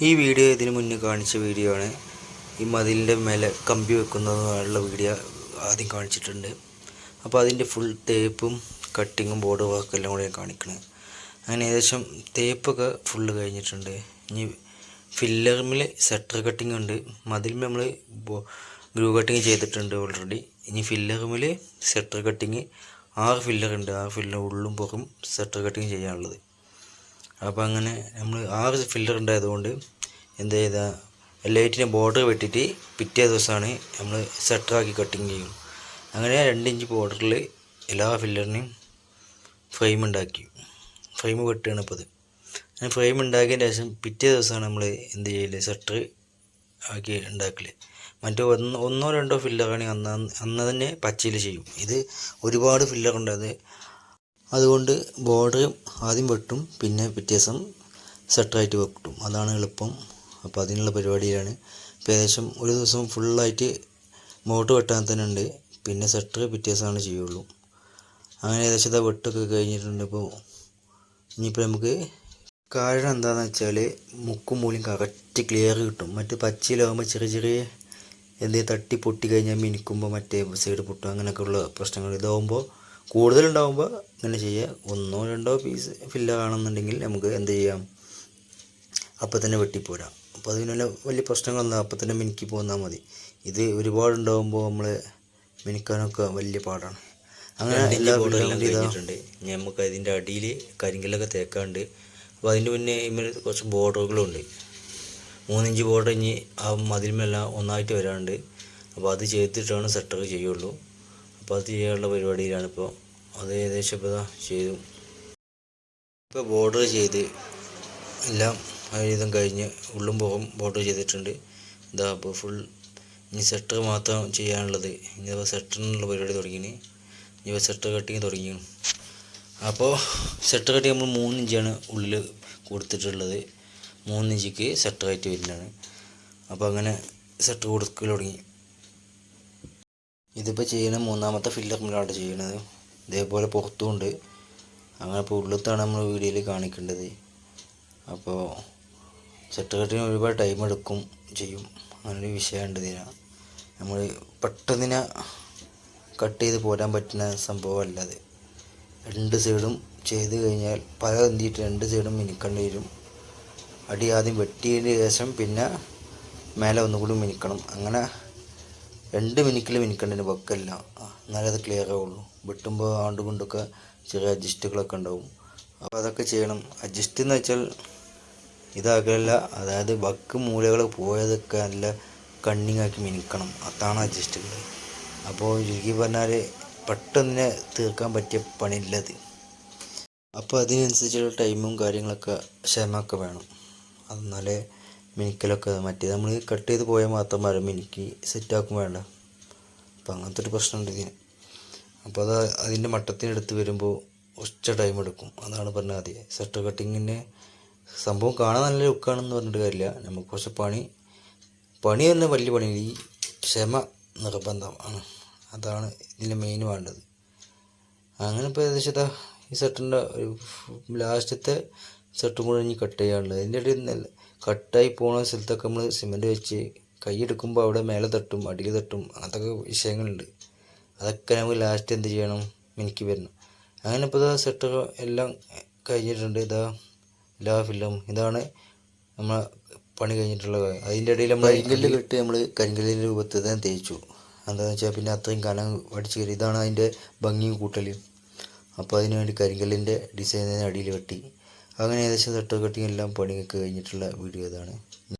ഈ വീഡിയോ ഇതിനു മുന്നേ കാണിച്ച വീഡിയോ ആണ്. ഈ മതിലിൻ്റെ മേലെ കമ്പി വെക്കുന്നതുള്ള വീഡിയോ ആദ്യം കാണിച്ചിട്ടുണ്ട്. അപ്പോൾ അതിൻ്റെ ഫുൾ തേപ്പും കട്ടിങ്ങും ബോർഡ് വർക്കും എല്ലാം കൂടെ കാണിക്കുന്നത്. അങ്ങനെ ഏകദേശം തേപ്പൊക്കെ ഫുള്ള് കഴിഞ്ഞിട്ടുണ്ട്. ഇനി ഫില്ലറിൽ സെറ്റർ കട്ടിങ് ഉണ്ട്. മതിലിൽ നമ്മൾ ഗ്രൂ കട്ടിങ് ചെയ്തിട്ടുണ്ട് ഓൾറെഡി. ഇനി ഫില്ലറിൽ സെറ്റർ കട്ടിങ് 6 ഫില്ലറുണ്ട്. 6 ഫില്ലർ ഉള്ളും പുറം സെറ്റർ കട്ടിങ് ചെയ്യാനുള്ളത്. അപ്പോൾ അങ്ങനെ നമ്മൾ 6 ഫില്ലർ ഉണ്ടായതുകൊണ്ട് എന്ത് ചെയ്താൽ ലൈറ്റിൻ്റെ ബോർഡർ വെട്ടിയിട്ട് പിറ്റേ ദിവസമാണ് നമ്മൾ സെറ്ററാക്കി കട്ടിങ് ചെയ്യും. അങ്ങനെ 2 ഇഞ്ച് ബോർഡറിൽ എല്ലാ ഫില്ലറിനെയും ഫ്രെയിം ഉണ്ടാക്കി. ഫ്രെയിം വെട്ടുകയാണ് ഇപ്പോൾ അത്. അങ്ങനെ ഫ്രെയിം ഉണ്ടാക്കിയതിന് ശേഷം പിറ്റേ ദിവസമാണ് നമ്മൾ എന്ത് ചെയ്യല്, സെറ്റർ ആക്കി ഉണ്ടാക്കല്. മറ്റേ ഒന്നോ രണ്ടോ ഫില്ലറാണെങ്കിൽ അന്ന് തന്നെ പച്ചയിൽ ചെയ്യും. ഇത് ഒരുപാട് ഫില്ലറുണ്ട്. അതുകൊണ്ട് ബോർഡർ ആദ്യം വെട്ടും, പിന്നെ പിറ്റേ ദിവസം സെറ്ററായിട്ട് വെട്ടും. അതാണ് എളുപ്പം. അപ്പോൾ അതിനുള്ള പരിപാടിയിലാണ്. ഇപ്പോൾ ഏകദേശം ഒരു ദിവസം ഫുള്ളായിട്ട് ബോർഡർ വെട്ടാൻ തന്നെ ഉണ്ട്. പിന്നെ സെറ്റർ പിറ്റേ ദിവസമാണ് ചെയ്യുള്ളൂ. അങ്ങനെ ഏകദേശം വെട്ടൊക്കെ കഴിഞ്ഞിട്ടുണ്ട്. ഇപ്പോൾ ഇനിയിപ്പോൾ നമുക്ക് കാരണം എന്താണെന്ന് വെച്ചാൽ മുക്കും മൂലയും കറക്റ്റ് ക്ലിയർ കിട്ടും. മറ്റ് പച്ചയിലാകുമ്പോൾ ചെറിയ ചെറിയ എന്തെങ്കിലും തട്ടി പൊട്ടി കഴിഞ്ഞാൽ മിനിക്കുമ്പോൾ മറ്റേ സൈഡ് പൊട്ടും, അങ്ങനെയൊക്കെയുള്ള പ്രശ്നങ്ങൾ. ഇതാകുമ്പോൾ കൂടുതലുണ്ടാകുമ്പോൾ ഇങ്ങനെ ചെയ്യുക. 1-2 പീസ് ഫില്ലറാണെന്നുണ്ടെങ്കിൽ നമുക്ക് എന്ത് ചെയ്യാം, അപ്പം തന്നെ വെട്ടിപ്പോരാം. അപ്പോൾ അതിനുള്ള വലിയ പ്രശ്നങ്ങളൊന്നും അപ്പം തന്നെ മിനുക്കി പോന്നാൽ മതി. ഇത് ഒരുപാടുണ്ടാകുമ്പോൾ നമ്മൾ മിനുക്കാനൊക്കെ വലിയ പാടാണ്. അങ്ങനെ എല്ലാ ബോർഡെല്ലാം കഴിഞ്ഞിട്ടുണ്ട്. നമുക്ക് അതിൻ്റെ അടിയിൽ കരിങ്കല്ലൊക്കെ തേക്കാണ്ട്. അപ്പോൾ അതിൻ്റെ മുന്നേ ഇമ്മൽ കുറച്ച് ബോർഡറുകളുണ്ട്. 3 ഇഞ്ച് ബോർഡർ ഇനി ആ മതിൽമെല്ലാം ഒന്നായിട്ട് വരാണ്ട്. അപ്പോൾ അത് ചെയ്തിട്ടാണ് സെറ്റർ ചെയ്യുള്ളൂ. അപ്പോൾ അത് ചെയ്യാനുള്ള പരിപാടിയിലാണ് ഇപ്പോൾ. അത് ഏകദേശം ഇപ്പോൾ ചെയ്തു. ഇപ്പോൾ ബോർഡർ ചെയ്ത് എല്ലാം ഒരുവിധം കഴിഞ്ഞ് ഉള്ളും പുറം ബോർഡർ ചെയ്തിട്ടുണ്ട്. ഇതാ അപ്പോൾ ഫുൾ ഇനി സെറ്റർ മാത്രം ചെയ്യാനുള്ളത്. ഇനി അപ്പോൾ സെറ്ററിനുള്ള പരിപാടി തുടങ്ങിന്. ഇനി സെറ്റർ കട്ടിങ് തുടങ്ങി. അപ്പോൾ സെറ്റർ കട്ടിങ് നമ്മൾ 3 ഇഞ്ചാണ് ഉള്ളിൽ കൊടുത്തിട്ടുള്ളത്. 3 ഇഞ്ചിക്ക് സെറ്ററായിട്ട് വരുന്നതാണ്. അപ്പോൾ അങ്ങനെ സെറ്റർ കൊടുക്കൽ തുടങ്ങി. ഇതിപ്പോൾ ചെയ്യണ 3ാമത്തെ ഫില്ലറിലാണ് ചെയ്യണത്. ഇതേപോലെ പുറത്തുമുണ്ട്. അങ്ങനെ ഇപ്പോൾ ഉള്ളിലത്താണ് നമ്മൾ വീഡിയോയിൽ കാണിക്കേണ്ടത്. അപ്പോൾ സെറ്റർ കട്ടിങ് ഒരുപാട് ടൈം എടുക്കും ചെയ്യും. അങ്ങനൊരു വിഷയമുണ്ട് ഇതിന്. നമ്മൾ പെട്ടെന്ന് കട്ട് ചെയ്ത് പോരാൻ പറ്റുന്ന സംഭവമല്ല അത്. 2 സൈഡും ചെയ്ത് കഴിഞ്ഞാൽ പല എന്തിയിട്ട് 2 സൈഡും മിനുക്കേണ്ടി വരും. അടി ആദ്യം വെട്ടിയതിന് ശേഷം പിന്നെ മേലെ ഒന്നുകൂടി മിനുക്കണം. അങ്ങനെ 2 മിനുക്കിൽ മിനുക്കേണ്ടതിന് വക്കല്ല, എന്നാലേ അത് ക്ലിയർ ആവുള്ളൂ. വെട്ടുമ്പോൾ ആണ്ട് കൊണ്ടൊക്കെ ചെറിയ അഡ്ജസ്റ്റുകളൊക്കെ ഉണ്ടാവും. അപ്പോൾ അതൊക്കെ ചെയ്യണം. അഡ്ജസ്റ്റ് എന്ന് വെച്ചാൽ ഇതാകല്ല, അതായത് വക്ക് മൂലകൾ പോയതൊക്കെ നല്ല കണ്ണിങ്ങാക്കി മിനുക്കണം. അതാണ് അഡ്ജസ്റ്റുകൾ. അപ്പോൾ ചുരുക്കി പറഞ്ഞാൽ പെട്ടെന്ന് തീർക്കാൻ പറ്റിയ പണിയില്ലത്. അപ്പോൾ അതിനനുസരിച്ചുള്ള ടൈമും കാര്യങ്ങളൊക്കെ ക്ഷമയൊക്കെ വേണം. എന്നാലേ മിനുക്കലൊക്കെ മറ്റേ നമ്മൾ കട്ട് ചെയ്ത് പോയാൽ മാത്രം വരെ മിനുക്കി സെറ്റാക്കും വേണ്ട. അപ്പോൾ അങ്ങനത്തെ ഒരു പ്രശ്നമുണ്ട് ഇതിന്. അപ്പോൾ അത് അതിൻ്റെ മട്ടത്തിനെടുത്ത് വരുമ്പോൾ കുറച്ച് ടൈം എടുക്കും. അതാണ് പറഞ്ഞത്. ആദ്യം സെറ്റർ കട്ടിങ്ങിൻ്റെ സംഭവം കാണാൻ നല്ല ലുക്കാണെന്ന് പറഞ്ഞിട്ട് കാര്യമില്ല. നമുക്ക് കുറച്ച് പണി തന്നെ വലിയ പണി. ഈ ക്ഷമ നിർബന്ധമാണ്. അതാണ് ഇതിൻ്റെ മെയിൻ വേണ്ടത്. അങ്ങനെ ഇപ്പോൾ ഏകദേശം ഈ സെറ്ററിൻ്റെ ലാസ്റ്റത്തെ സെറ്റും കൂടെ ഇനി കട്ട് ചെയ്യാനുള്ളത്. അതിൻ്റെ ഇടയിൽ കട്ടായി പോകുന്ന സ്ഥലത്തൊക്കെ നമ്മൾ സിമെൻറ്റ് വെച്ച് കൈയെടുക്കുമ്പോൾ അവിടെ മേലെ തട്ടും അടിയിൽ തട്ടും, അങ്ങനത്തെ വിഷയങ്ങളുണ്ട്. അതൊക്കെ നമുക്ക് ലാസ്റ്റ് എന്ത് ചെയ്യണം, മിനുക്കി വരണം. അങ്ങനെ ഇപ്പോൾ സെറ്റർ എല്ലാം കഴിഞ്ഞിട്ടുണ്ട്. എല്ലാ ഫില്ലും ഇതാണ് നമ്മൾ പണി കഴിഞ്ഞിട്ടുള്ളത്. അതിൻ്റെ ഇടയിൽ നമ്മൾ കരിങ്കല്ല് കെട്ടി നമ്മൾ കരിങ്കല്ലിൻ്റെ രൂപത്തിൽ തന്നെ തേച്ചു. എന്താണെന്ന് വെച്ചാൽ പിന്നെ അത്രയും കനം അടിച്ച് കയറി. ഇതാണ് അതിൻ്റെ ഭംഗിയും കൂട്ടൽ. അപ്പോൾ അതിന് വേണ്ടി കരിങ്കല്ലിൻ്റെ ഡിസൈൻ അടിയിൽ കെട്ടി. അങ്ങനെ ഏകദേശം സെറ്റർ കട്ടിങ് എല്ലാം പണിയൊക്കെ കഴിഞ്ഞിട്ടുള്ള വീഡിയോ ഇതാണ്.